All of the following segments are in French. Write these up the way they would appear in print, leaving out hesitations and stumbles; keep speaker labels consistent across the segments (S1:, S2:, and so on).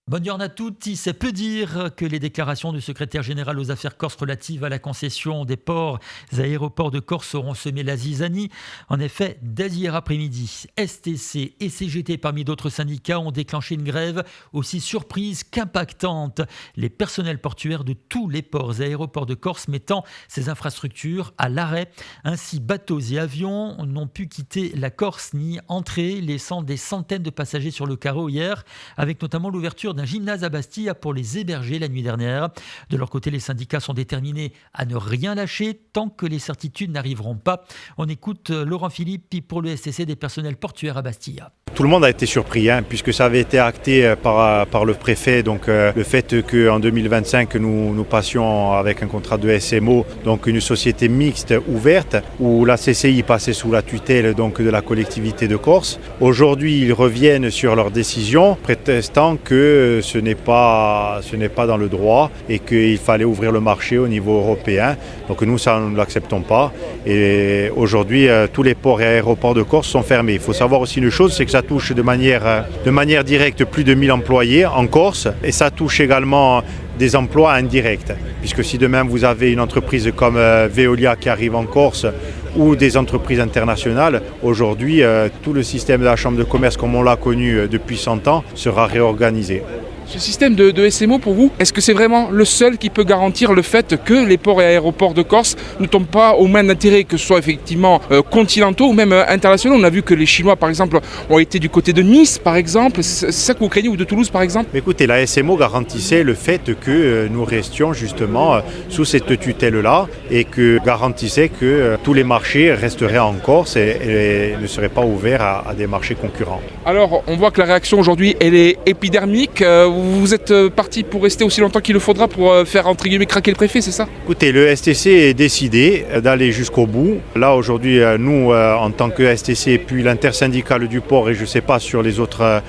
S1: Bonne journée à toutes. C'est peu dire que les déclarations du secrétaire général aux affaires corses relatives à la concession des ports et aéroports de Corse auront semé la zizanie. En effet, dès hier après-midi, STC et CGT parmi d'autres syndicats ont déclenché une grève aussi surprise qu'impactante. Les personnels portuaires de tous les ports et aéroports de Corse mettant ces infrastructures à l'arrêt. Ainsi, bateaux et avions n'ont pu quitter la Corse ni entrer, laissant des centaines de passagers sur le carreau hier, avec notamment l'ouverture d'un gymnase à Bastia pour les héberger la nuit dernière. De leur côté, les syndicats sont déterminés à ne rien lâcher tant que les certitudes n'arriveront pas. On écoute Laurent Philippe pour le STC des personnels portuaires à Bastia.
S2: Tout le monde a été surpris, puisque ça avait été acté par le préfet. Donc le fait qu'en 2025, nous passions avec un contrat de SMO, donc une société mixte ouverte, où la CCI passait sous la tutelle donc, de la collectivité de Corse. Aujourd'hui, ils reviennent sur leur décision, prétestant que ce n'est pas dans le droit et qu'il fallait ouvrir le marché au niveau européen. Donc nous, ça, nous ne l'acceptons pas. Et aujourd'hui, tous les ports et aéroports de Corse sont fermés. Il faut savoir aussi une chose, c'est que ça touche de manière directe plus de 1000 employés en Corse et ça touche également des emplois indirects. Puisque si demain vous avez une entreprise comme Veolia qui arrive en Corse ou des entreprises internationales, aujourd'hui tout le système de la Chambre de commerce comme on l'a connu depuis 100 ans sera réorganisé.
S3: Ce système de SMO, pour vous, est-ce que c'est vraiment le seul qui peut garantir le fait que les ports et aéroports de Corse ne tombent pas au même intérêt, que ce soit effectivement continentaux ou même internationaux? On a vu que les Chinois, par exemple, ont été du côté de Nice, par exemple. C'est ça que vous craignez, ou de Toulouse, par exemple?
S2: Écoutez, la SMO garantissait le fait que nous restions justement sous cette tutelle-là et que garantissait que tous les marchés resteraient en Corse et ne seraient pas ouverts à des marchés concurrents.
S3: Alors, on voit que la réaction aujourd'hui, elle est épidermique. Vous êtes parti pour rester aussi longtemps qu'il le faudra pour faire, entre guillemets, craquer le préfet, c'est ça? Écoutez,
S2: le STC est décidé d'aller jusqu'au bout. Là, aujourd'hui, nous, en tant que STC, puis l'intersyndicale du port, et je ne sais pas sur les autres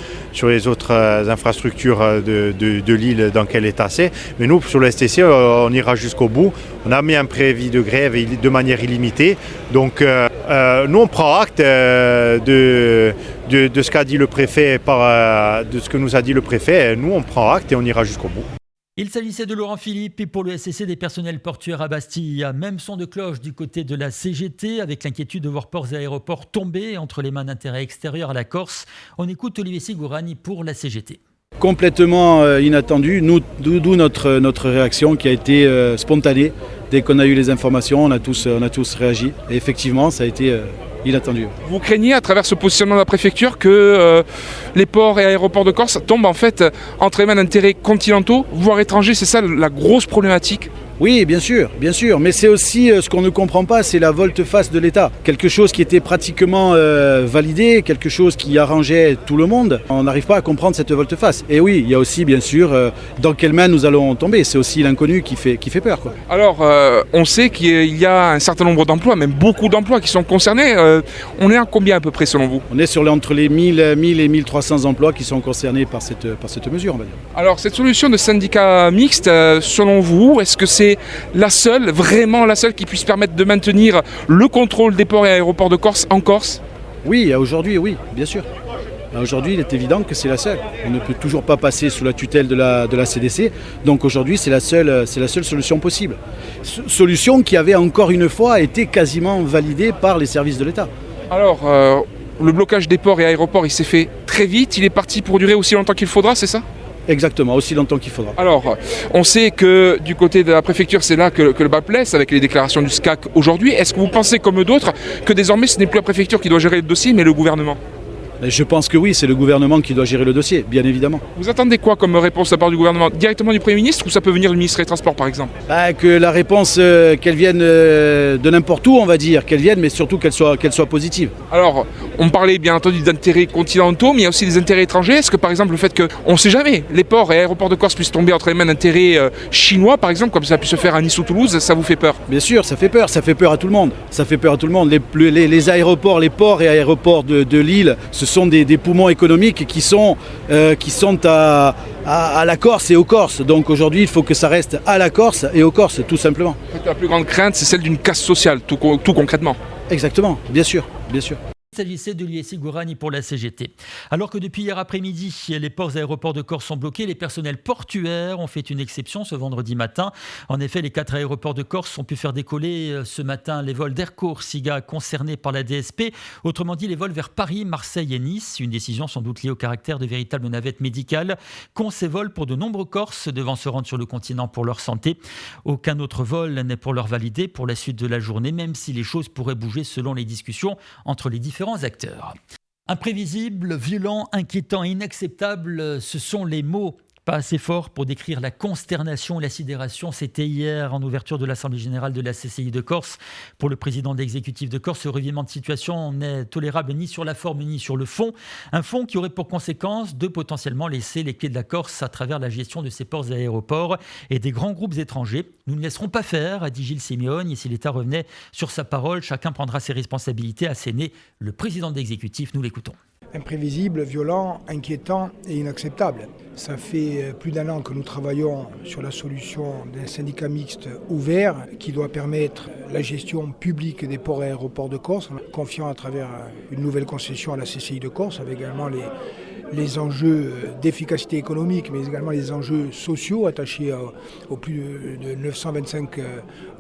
S2: infrastructures de l'île dans quel état c'est, mais nous, sur le STC, on ira jusqu'au bout. On a mis un préavis de grève de manière illimitée. Donc, nous, on prend acte de ce qu'a dit le préfet, de ce que nous a dit le préfet. Nous, on prend acte et on ira jusqu'au bout.
S1: Il s'agissait de Laurent Philippe et pour le SCC des personnels portuaires à Bastia. Même son de cloche du côté de la CGT, avec l'inquiétude de voir ports et aéroports tomber entre les mains d'intérêts extérieurs à la Corse. On écoute Olivier Sigourani pour la CGT.
S4: Complètement inattendu, d'où notre réaction qui a été spontanée. Dès qu'on a eu les informations, on a tous réagi. Et effectivement, ça a été inattendu.
S3: Vous craignez, à travers ce positionnement de la préfecture, que les ports et aéroports de Corse tombent en fait entre les mains d'intérêts continentaux, voire étrangers? C'est ça la grosse problématique?
S4: Oui, bien sûr, mais c'est aussi ce qu'on ne comprend pas, c'est la volte-face de l'État. Quelque chose qui était pratiquement validé, quelque chose qui arrangeait tout le monde. On n'arrive pas à comprendre cette volte-face. Et oui, il y a aussi bien sûr dans quelle main nous allons tomber. C'est aussi l'inconnu qui fait peur, quoi.
S3: Alors, on sait qu'il y a un certain nombre d'emplois, même beaucoup d'emplois qui sont concernés. On est à combien à peu près selon vous?
S4: On est entre les 1000 et 1300 emplois qui sont concernés par cette mesure, on va dire.
S3: Alors, cette solution de syndicat mixte, selon vous, est-ce que c'est vraiment la seule qui puisse permettre de maintenir le contrôle des ports et aéroports de Corse en Corse?
S4: Oui, aujourd'hui, oui, bien sûr. Aujourd'hui, il est évident que c'est la seule. On ne peut toujours pas passer sous la tutelle de la CDC. Donc aujourd'hui, c'est la seule solution possible. Solution qui avait encore une fois été quasiment validée par les services de l'État.
S3: Alors, le blocage des ports et aéroports, il s'est fait très vite. Il est parti pour durer aussi longtemps qu'il faudra, c'est ça?
S4: Exactement, aussi longtemps qu'il faudra.
S3: Alors, on sait que du côté de la préfecture, c'est là que le bas blesse avec les déclarations du SCAC aujourd'hui. Est-ce que vous pensez, comme d'autres, que désormais ce n'est plus la préfecture qui doit gérer le dossier, mais le gouvernement?
S4: Je pense que oui, c'est le gouvernement qui doit gérer le dossier, bien évidemment.
S3: Vous attendez quoi comme réponse de la part du gouvernement? Directement du Premier ministre ou ça peut venir du ministre des Transports par exemple?
S4: Que la réponse, qu'elle vienne de n'importe où, on va dire, qu'elle vienne, mais surtout qu'elle soit positive.
S3: Alors, on parlait bien entendu d'intérêts continentaux, mais il y a aussi des intérêts étrangers. Est-ce que par exemple le fait qu'on ne sait jamais, les ports et aéroports de Corse puissent tomber entre les mains d'intérêts chinois par exemple, comme ça a pu se faire à Nice ou Toulouse, ça vous fait peur?
S4: Bien sûr, ça fait peur à tout le monde. Les aéroports, les ports et aéroports de l'île, ce sont des poumons économiques qui sont à la Corse et aux Corses. Donc aujourd'hui, il faut que ça reste à la Corse et aux Corses, tout simplement.
S3: La plus grande crainte, c'est celle d'une casse sociale, tout concrètement.
S4: Exactement, bien sûr.
S1: Il s'agissait de l'ISI Gourani pour la CGT. Alors que depuis hier après-midi, les ports et aéroports de Corse sont bloqués, les personnels portuaires ont fait une exception ce vendredi matin. En effet, les 4 aéroports de Corse ont pu faire décoller ce matin les vols d'Air Corsica concernés par la DSP. Autrement dit, les vols vers Paris, Marseille et Nice. Une décision sans doute liée au caractère de véritables navettes médicales qu'ont ces vols pour de nombreux Corses devant se rendre sur le continent pour leur santé. Aucun autre vol n'est pour leur valider pour la suite de la journée, même si les choses pourraient bouger selon les discussions entre les différents acteurs. Imprévisible, violent, inquiétant et inacceptable, ce sont les mots pas assez forts pour décrire la consternation et la sidération. C'était hier en ouverture de l'Assemblée générale de la CCI de Corse. Pour le président de l'exécutif de Corse, ce revirement de situation n'est tolérable ni sur la forme ni sur le fond. Un fond qui aurait pour conséquence de potentiellement laisser les quais de la Corse à travers la gestion de ses ports et aéroports et des grands groupes étrangers. Nous ne laisserons pas faire, a dit Gilles Simeone. Et si l'État revenait sur sa parole, chacun prendra ses responsabilités, a asséné le président de l'exécutif. Nous l'écoutons.
S5: Imprévisible, violent, inquiétant et inacceptable. Ça fait plus d'1 an que nous travaillons sur la solution d'un syndicat mixte ouvert qui doit permettre la gestion publique des ports et aéroports de Corse, confiant à travers une nouvelle concession à la CCI de Corse, avec également les enjeux d'efficacité économique, mais également les enjeux sociaux attachés aux plus de 925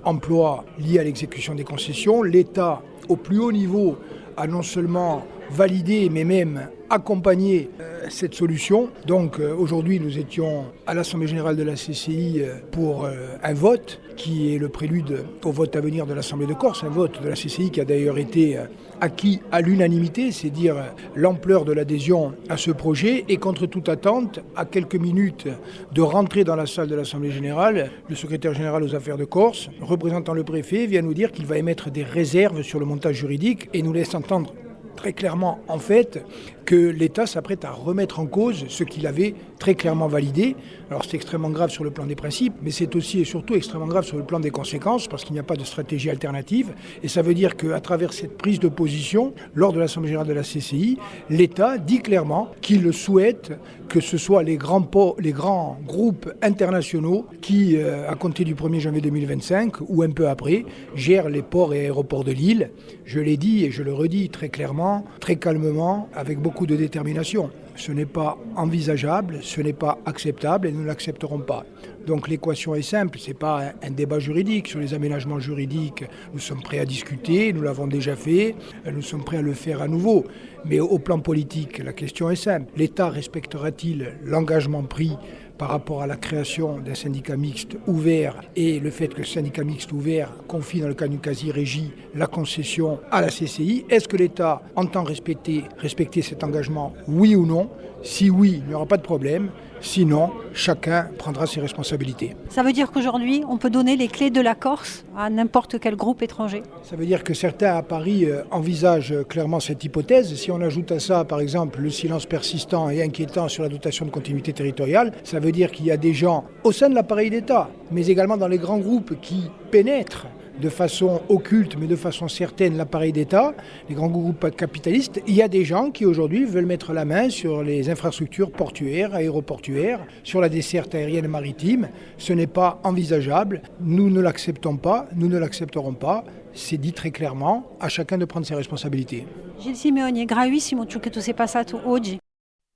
S5: emplois liés à l'exécution des concessions. L'État, au plus haut niveau, a non seulement validé, mais même accompagné cette solution. Donc aujourd'hui, nous étions à l'Assemblée générale de la CCI pour un vote qui est le prélude au vote à venir de l'Assemblée de Corse, un vote de la CCI qui a d'ailleurs été acquis à l'unanimité, c'est dire l'ampleur de l'adhésion à ce projet. Et contre toute attente, à quelques minutes de rentrer dans la salle de l'Assemblée générale, le secrétaire général aux affaires de Corse, représentant le préfet, vient nous dire qu'il va émettre des réserves sur le montage juridique et nous laisse entendre très clairement, en fait, que l'État s'apprête à remettre en cause ce qu'il avait très clairement validé. Alors c'est extrêmement grave sur le plan des principes, mais c'est aussi et surtout extrêmement grave sur le plan des conséquences, parce qu'il n'y a pas de stratégie alternative. Et ça veut dire qu'à travers cette prise de position, lors de l'Assemblée générale de la CCI, l'État dit clairement qu'il souhaite que ce soit les grands groupes internationaux qui, à compter du 1er janvier 2025, ou un peu après, gèrent les ports et aéroports de l'île. Je l'ai dit et je le redis très clairement, très calmement, avec beaucoup de détermination. Ce n'est pas envisageable, ce n'est pas acceptable et nous ne l'accepterons pas. Donc l'équation est simple, ce n'est pas un débat juridique. Sur les aménagements juridiques, nous sommes prêts à discuter, nous l'avons déjà fait, nous sommes prêts à le faire à nouveau. Mais au plan politique, la question est simple. L'État respectera-t-il l'engagement pris par rapport à la création d'un syndicat mixte ouvert et le fait que le syndicat mixte ouvert confie dans le cas d'une quasi-régie la concession à la CCI? Est-ce que l'État entend respecter cet engagement, oui ou non? Si oui, il n'y aura pas de problème. Sinon, chacun prendra ses responsabilités.
S6: Ça veut dire qu'aujourd'hui, on peut donner les clés de la Corse à n'importe quel groupe étranger?
S5: Ça veut dire que certains à Paris envisagent clairement cette hypothèse. Si on ajoute à ça, par exemple, le silence persistant et inquiétant sur la dotation de continuité territoriale, ça veut dire qu'il y a des gens au sein de l'appareil d'État, mais également dans les grands groupes qui pénètrent de façon occulte, mais de façon certaine, l'appareil d'État, les grands groupes capitalistes. Il y a des gens qui aujourd'hui veulent mettre la main sur les infrastructures portuaires, aéroportuaires, sur la desserte aérienne et maritime. Ce n'est pas envisageable. Nous ne l'acceptons pas, nous ne l'accepterons pas. C'est dit très clairement, à chacun de prendre ses responsabilités.
S6: Gilles Simeone, è gravissimo ciò che tu sei passato oggi.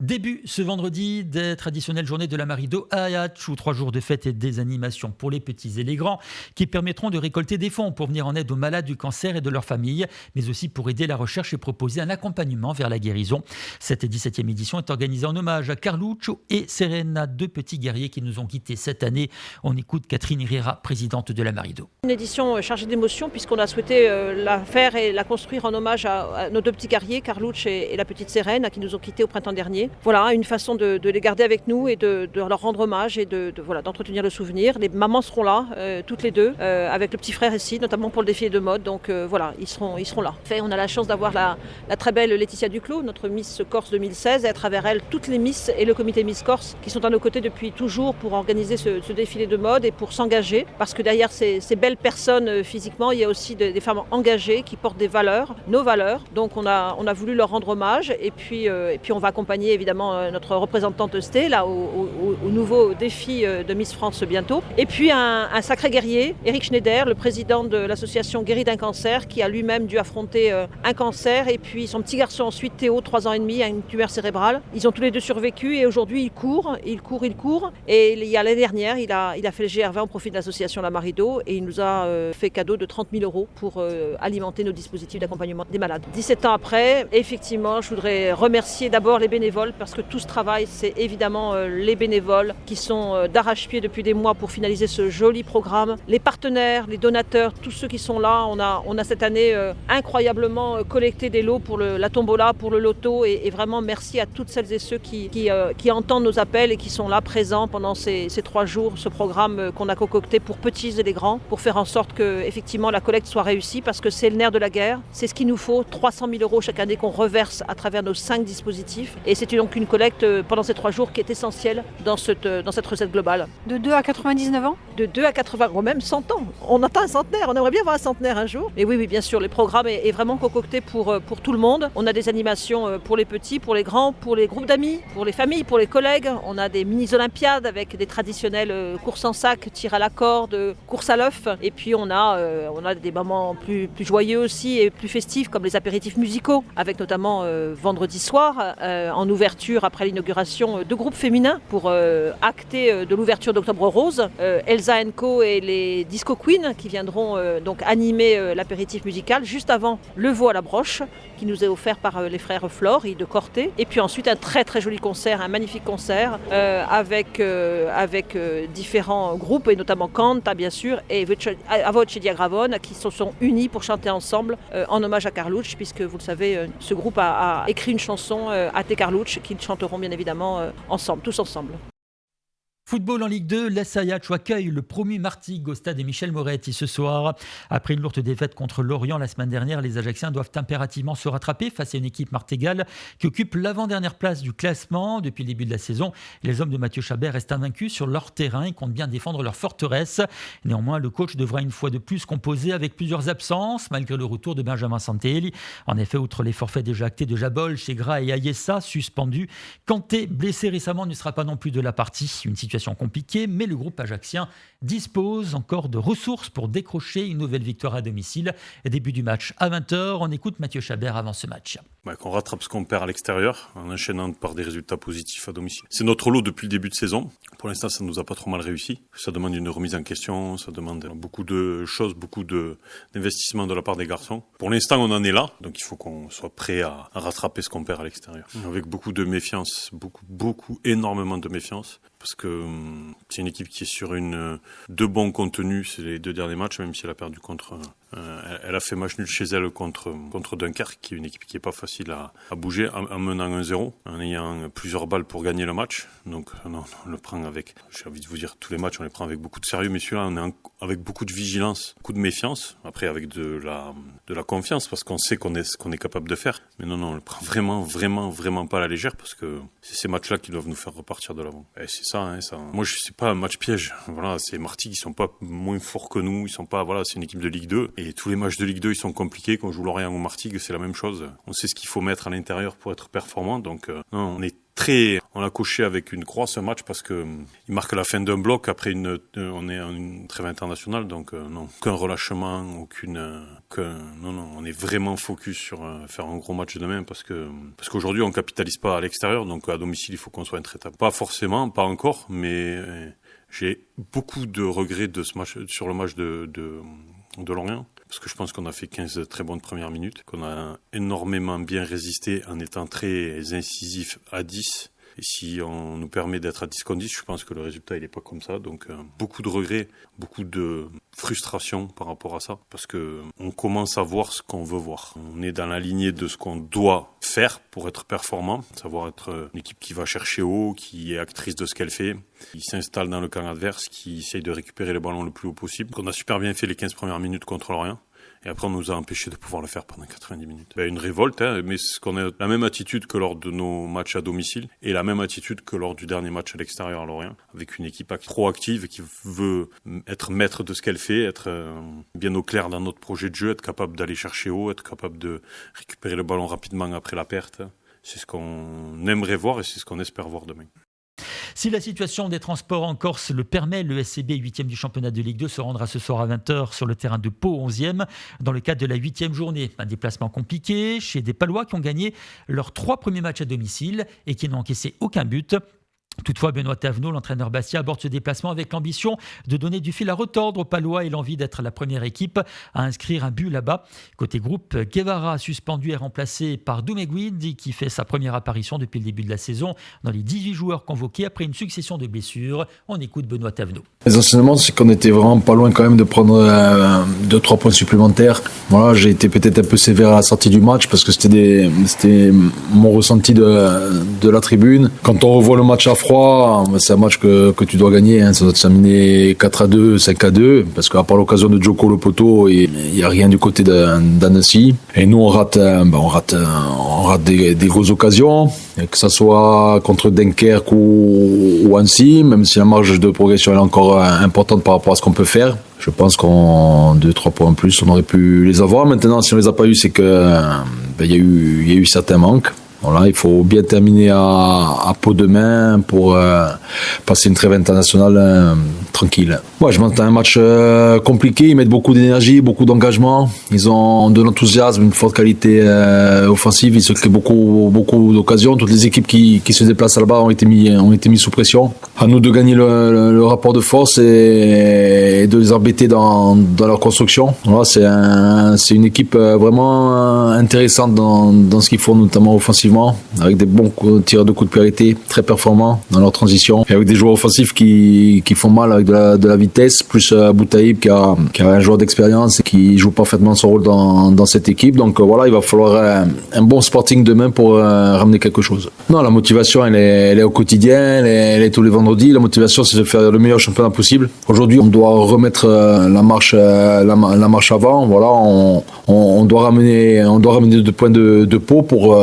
S1: Début ce vendredi des traditionnelles journées de la Marido à Ajaccio, 3 jours de fêtes et des animations pour les petits et les grands qui permettront de récolter des fonds pour venir en aide aux malades du cancer et de leurs familles, mais aussi pour aider la recherche et proposer un accompagnement vers la guérison. Cette 17e édition est organisée en hommage à Carluccio et Serena, 2 petits guerriers qui nous ont quittés cette année. On écoute Catherine Herrera, présidente de la Marido.
S7: Une édition chargée d'émotions puisqu'on a souhaité la faire et la construire en hommage à nos 2 petits guerriers, Carluccio et la petite Serena, qui nous ont quittés au printemps dernier. Voilà, une façon de les garder avec nous et de leur rendre hommage et d'entretenir le souvenir. Les mamans seront là, toutes les 2, avec le petit frère ici, notamment pour le défilé de mode. Donc voilà, ils seront là. On a la chance d'avoir la très belle Laetitia Duclos, notre Miss Corse 2016, et à travers elle, toutes les Miss et le comité Miss Corse qui sont à nos côtés depuis toujours pour organiser ce défilé de mode et pour s'engager. Parce que derrière ces belles personnes physiquement, il y a aussi des femmes engagées qui portent des valeurs, nos valeurs. Donc on a voulu leur rendre hommage et puis on va accompagner évidemment notre représentante Sté, là, au nouveau défi de Miss France bientôt. Et puis un sacré guerrier, Eric Schneider, le président de l'association Guéri d'un cancer, qui a lui-même dû affronter un cancer. Et puis son petit garçon ensuite, Théo, 3 ans et demi, a une tumeur cérébrale. Ils ont tous les deux survécu et aujourd'hui il court. Et il y a l'année dernière, il a fait le GR20 au profit de l'association La Marido et il nous a fait cadeau de 30 000 € pour alimenter nos dispositifs d'accompagnement des malades. 17 ans après, effectivement, je voudrais remercier d'abord les bénévoles parce que tout ce travail, c'est évidemment les bénévoles qui sont d'arrache-pied depuis des mois pour finaliser ce joli programme. Les partenaires, les donateurs, tous ceux qui sont là, on a cette année incroyablement collecté des lots pour la tombola, pour le loto et vraiment merci à toutes celles et ceux qui entendent nos appels et qui sont là présents pendant ces 3 jours, ce programme qu'on a concocté pour petits et les grands, pour faire en sorte que effectivement la collecte soit réussie parce que c'est le nerf de la guerre. C'est ce qu'il nous faut, 300 000 € chaque année qu'on reverse à travers nos 5 dispositifs. Et c'est donc une collecte pendant ces 3 jours qui est essentielle dans cette recette globale.
S6: De 2 à 99 ans ?
S7: De 2 à 80, ou même 100 ans. On atteint un centenaire, on aimerait bien voir un centenaire un jour. Mais oui, bien sûr, le programme est vraiment concocté pour tout le monde. On a des animations pour les petits, pour les grands, pour les groupes d'amis, pour les familles, pour les collègues. On a des mini-olympiades avec des traditionnelles courses en sac, tir à la corde, course à l'œuf. Et puis on a des moments plus joyeux aussi et plus festifs comme les apéritifs musicaux, avec notamment vendredi soir, en ouverture après l'inauguration, 2 groupes féminins pour acter de l'ouverture d'Octobre Rose, Elsa Co et les Disco Queens qui viendront donc animer l'apéritif musical juste avant le veau à la broche qui nous est offert par les frères Flory de Corté. Et puis ensuite un très très joli concert, un magnifique concert avec différents groupes et notamment Canta bien sûr et Avoce et Diagravone qui se sont unis pour chanter ensemble en hommage à Carlucci puisque vous le savez ce groupe a écrit une chanson à Te Carlucci qu'ils chanteront bien évidemment ensemble, tous ensemble.
S1: Football en Ligue 2, l'Essayach accueille le promu Martigues au stade Michel Moretti ce soir. Après une lourde défaite contre Lorient la semaine dernière, les Ajacciens doivent impérativement se rattraper face à une équipe martégale qui occupe l'avant-dernière place du classement. Depuis le début de la saison, les hommes de Mathieu Chabert restent invaincus sur leur terrain et comptent bien défendre leur forteresse. Néanmoins, le coach devra une fois de plus composer avec plusieurs absences, malgré le retour de Benjamin Santelli. En effet, outre les forfaits déjà actés de Jabol, Chegra et Ayessa, suspendus, Kanté, blessé récemment, ne sera pas non plus de la partie. Une situation compliquée, mais le groupe ajaccien dispose encore de ressources pour décrocher une nouvelle victoire à domicile. Début du match à 20h, on écoute Mathieu Chabert avant ce match.
S8: Qu'on rattrape ce qu'on perd à l'extérieur en enchaînant par des résultats positifs à domicile. C'est notre lot depuis le début de saison. Pour l'instant, ça ne nous a pas trop mal réussi. Ça demande une remise en question, ça demande beaucoup de choses, beaucoup d'investissements de la part des garçons. Pour l'instant, on en est là, donc il faut qu'on soit prêt à rattraper ce qu'on perd à l'extérieur. Avec beaucoup de méfiance, énormément de méfiance. Parce que c'est une équipe qui est sur de bons contenus, c'est les 2 derniers matchs, même si elle a perdu elle a fait match nul chez elle contre Dunkerque, qui est une équipe qui n'est pas facile à bouger, en menant 1-0, en ayant plusieurs balles pour gagner le match. Donc non, on le prend avec, j'ai envie de vous dire, tous les matchs on les prend avec beaucoup de sérieux, mais celui-là on est avec beaucoup de vigilance, beaucoup de méfiance, après avec de la confiance, parce qu'on sait qu'on est capable de faire. Mais non, on le prend vraiment pas à la légère, parce que c'est ces matchs-là qui doivent nous faire repartir de l'avant. Et c'est ça. Moi, c'est pas un match piège. Voilà, c'est Martigues, ils sont pas moins forts que nous, ils sont pas, c'est une équipe de Ligue 2. Et tous les matchs de Ligue 2, ils sont compliqués. Quand on joue Lorient ou Martigues, c'est la même chose. On sait ce qu'il faut mettre à l'intérieur pour être performant. Donc, non, on a coché avec une croix ce match parce que il marque la fin d'un bloc. Après on est en une trêve internationale, donc non, aucun relâchement, on est vraiment focus sur faire un gros match demain parce qu'aujourd'hui on capitalise pas à l'extérieur, donc à domicile il faut qu'on soit intraitable. Pas forcément, pas encore, mais j'ai beaucoup de regrets de ce match, sur le match de Lorient. Parce que je pense qu'on a fait 15 très bonnes premières minutes, qu'on a énormément bien résisté en étant très incisif à 10. Et si on nous permet d'être à 10 contre 10, je pense que le résultat il est pas comme ça. Donc beaucoup de regrets, beaucoup de frustration par rapport à ça. Parce que on commence à voir ce qu'on veut voir. On est dans la lignée de ce qu'on doit faire pour être performant. Savoir être une équipe qui va chercher haut, qui est actrice de ce qu'elle fait, qui s'installe dans le camp adverse, qui essaye de récupérer le ballon le plus haut possible. On a super bien fait les 15 premières minutes contre Lorient. Et après, on nous a empêchés de pouvoir le faire pendant 90 minutes. Une révolte, mais qu'on a la même attitude que lors de nos matchs à domicile et la même attitude que lors du dernier match à l'extérieur à Lorient, avec une équipe proactive qui veut être maître de ce qu'elle fait, être bien au clair dans notre projet de jeu, être capable d'aller chercher haut, être capable de récupérer le ballon rapidement après la perte. c'est ce qu'on aimerait voir et c'est ce qu'on espère voir demain.
S1: Si la situation des transports en Corse le permet, le SCB 8e du championnat de Ligue 2 se rendra ce soir à 20h sur le terrain de Pau 11e dans le cadre de la 8e journée. Un déplacement compliqué chez des Palois qui ont gagné leurs 3 premiers matchs à domicile et qui n'ont encaissé aucun but. Toutefois, Benoît Thévenot, l'entraîneur Bastia, aborde ce déplacement avec l'ambition de donner du fil à retordre aux Palois et l'envie d'être la première équipe à inscrire un but là-bas. Côté groupe, Guevara, suspendu, est remplacé par Doumeguid, qui fait sa première apparition depuis le début de la saison dans les 18 joueurs convoqués après une succession de blessures. On écoute Benoît Thévenot.
S9: Les enseignements, c'est qu'on était vraiment pas loin quand même de prendre 2-3 points supplémentaires. Voilà, j'ai été peut-être un peu sévère à la sortie du match parce que c'était mon ressenti de la tribune. Quand on revoit le match à froid, c'est un match que tu dois gagner, hein. Ça doit te terminer 4-2, 5-2, parce qu'à part l'occasion de Djoko le poteau, il n'y a rien du côté d'Annecy. Et nous, on rate des grosses occasions, que ça soit contre Dunkerque ou Annecy, même si la marge de progression est encore importante par rapport à ce qu'on peut faire. Je pense qu'en 2-3 points en plus, on aurait pu les avoir. Maintenant, si on les a pas eu, c'est que il y a eu certains manques. Voilà, il faut bien terminer à Pau demain pour passer une trêve internationale tranquille. Ouais, je m'attends à un match compliqué. Ils mettent beaucoup d'énergie, beaucoup d'engagement. Ils ont de l'enthousiasme, une forte qualité offensive. Ils se créent beaucoup d'occasions. Toutes les équipes qui se déplacent là-bas ont été mis sous pression. À nous de gagner le rapport de force et de les embêter dans leur construction. Voilà, c'est une équipe vraiment intéressante dans ce qu'ils font, notamment offensivement, avec des bons tireurs de coups de pied arrêtés, très performants dans leur transition, et avec des joueurs offensifs qui font mal avec de la vitesse, plus Boutaïb qui a un joueur d'expérience et qui joue parfaitement son rôle dans cette équipe. Donc voilà, il va falloir un bon Sporting demain pour ramener quelque chose. Non, la motivation elle est au quotidien, elle est tous les vendredis. La motivation, c'est de faire le meilleur championnat possible. Aujourd'hui, on doit remettre la marche avant. Voilà, on doit ramener 2 points de Pau pour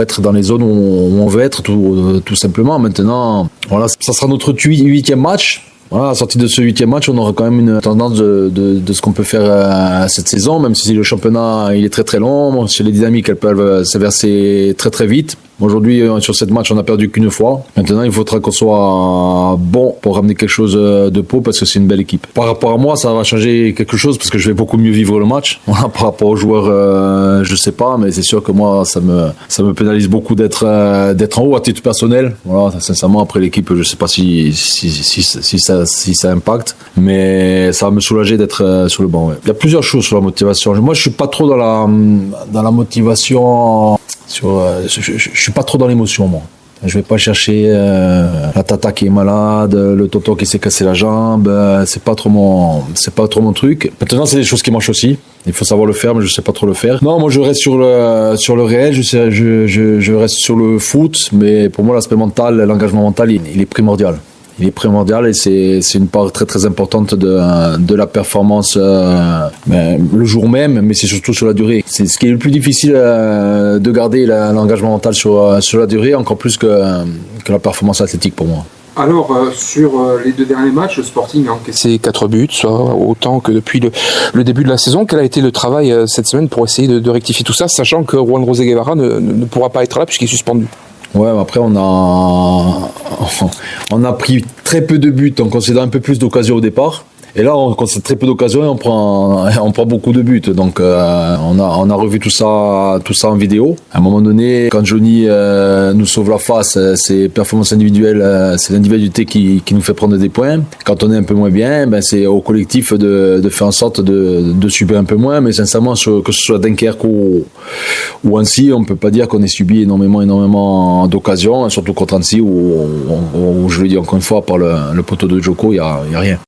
S9: être dans les zones où on veut être, tout simplement. Maintenant, voilà, ça sera notre 8e match. Voilà, à la sortie de ce 8e match, on aura quand même une tendance de ce qu'on peut faire cette saison, même si le championnat il est très très long, si les dynamiques elles peuvent s'inverser très très vite. Aujourd'hui, sur cette match, on n'a perdu qu'une fois. Maintenant, il faudra qu'on soit bon pour ramener quelque chose de Pau parce que c'est une belle équipe. Par rapport à moi, ça va changer quelque chose parce que je vais beaucoup mieux vivre le match. Voilà, par rapport aux joueurs, je sais pas, mais c'est sûr que moi, ça me pénalise beaucoup d'être en haut à titre personnel. Voilà, sincèrement, après l'équipe, je sais pas si ça impacte, mais ça va me soulager d'être sur le banc. Ouais. Il y a plusieurs choses sur la motivation. Moi, je suis pas trop dans la motivation. Je suis pas trop dans l'émotion, moi. Je vais pas chercher la tata qui est malade, le tonton qui s'est cassé la jambe. C'est pas trop mon truc. Maintenant, c'est des choses qui marchent aussi. Il faut savoir le faire, mais je sais pas trop le faire. Non, moi je reste sur le réel. Je reste sur le foot, mais pour moi l'aspect mental, l'engagement mental, il est primordial. Il est primordial et c'est une part très très importante de la performance le jour même, mais c'est surtout sur la durée. C'est ce qui est le plus difficile de garder l'engagement mental sur la durée, encore plus que la performance athlétique pour moi.
S3: Alors, sur les 2 derniers matchs, le Sporting a encaissé 4 buts, soit autant que depuis le début de la saison. Quel a été le travail cette semaine pour essayer de rectifier tout ça, sachant que Juan José Guevara ne pourra pas être là puisqu'il est suspendu?
S9: Ouais, après on a pris très peu de buts en concédant un peu plus d'occasions au départ. Et là, on concède très peu d'occasions et on prend beaucoup de buts. Donc, on a revu tout ça en vidéo. À un moment donné, quand Johnny nous sauve la face, c'est performance individuelle, c'est l'individualité qui nous fait prendre des points. Quand on est un peu moins bien, c'est au collectif de faire en sorte de subir un peu moins. Mais sincèrement, que ce soit Dunkerque ou Annecy, on ne peut pas dire qu'on ait subi énormément d'occasions, surtout contre Annecy où je le dis encore une fois, par le poteau de Djoko, il y a rien.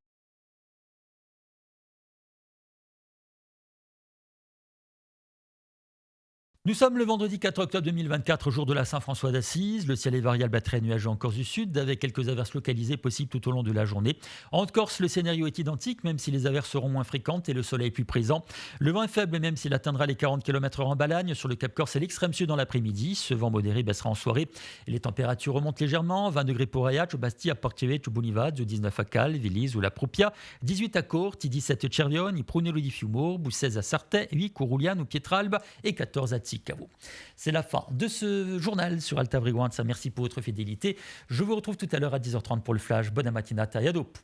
S1: Nous sommes le vendredi 4 octobre 2024, jour de la Saint-François d'Assise. Le ciel est variable, très nuageux en Corse du Sud, avec quelques averses localisées possibles tout au long de la journée. En Haute-Corse, le scénario est identique, même si les averses seront moins fréquentes et le soleil plus présent. Le vent est faible, même s'il atteindra les 40 km/h en Balagne. Sur le Cap Corse et l'extrême sud dans l'après-midi. Ce vent modéré baissera en soirée. Et les températures remontent légèrement. 20 degrés pour Ayach, Bastia, Portivet, Bonivaz, 19 à Cal, Vélise ou La Proupia, 18 à Corte, 17 à Cerlione, Prunello di Fiumor, 16 à Sarthe, 8 Corouliane ou Pietralba et 14 à Tic. musique à vous. C'est la fin de ce journal sur Alta Briguanza. Merci pour votre fidélité. Je vous retrouve tout à l'heure à 10h30 pour le Flash. Bonne matinata et à dopo.